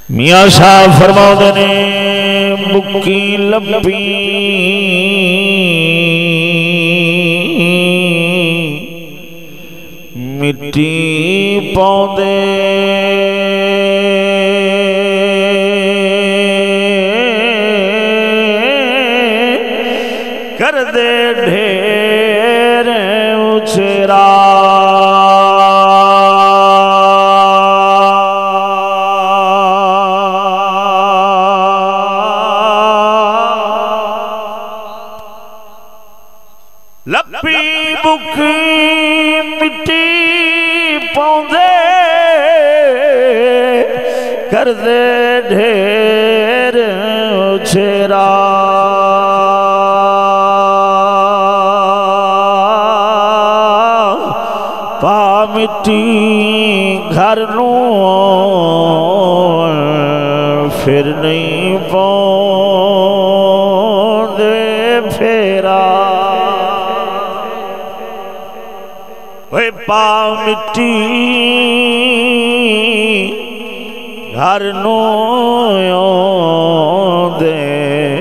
میاں صاحب فرماؤں نے بکی لبی مٹی پوندے کر دے ڈھیر اچھرا لپی بکی مٹی پوندے کر دے ڈھیر اچھرا پا مٹی گھر نو پھر نہیں پوندے پھیرا وے پا مٹی گھر نو دے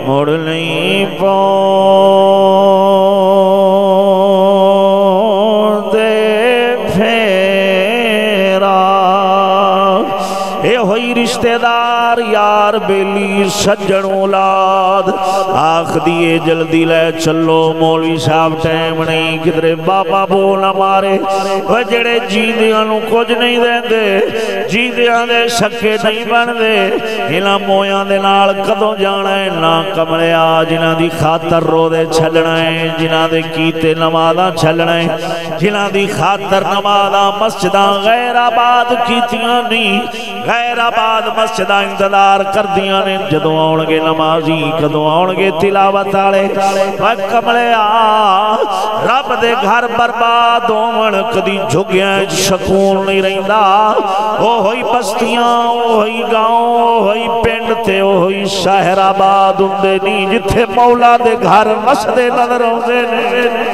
مڑ نہیں پوندے پھیرا اے ہوئی رشتہ دار یار بیلی سجن اولاد آخ دیئے جلدی لے چلو مولوی صاحب ٹائم نہیں کدرے بابا بولا مارے وہ جڑے جیندیاں نو کچھ نہیں دیں دے جیندیاں دے شکے نہیں بن دے انہاں مویاں دے نال کدوں جانا ہے نا کمرے آ جنہ دی خاطر رو دے چھلنا ہے جنہ دے کیتے نمازاں چھلنا ہے جنہ دی خاطر نمازاں مسجداں غیر آباد کیتیاں نہیں غیر آباد مسجدہ انتظار کر دیا نے جدوں آنگے نمازی کدوں آنگے تلاوت آلے کملے آ رب دے گھر برباد ہومن کدی جھگیاں شکون نہیں رہندا او ہوئی بستیاں او ہوئی گاؤں او ہوئی پنڈ تے او ہوئی شہر آباد ہوندے نہیں جتھے مولا دے گھر مسجدے نظر ہوندے نے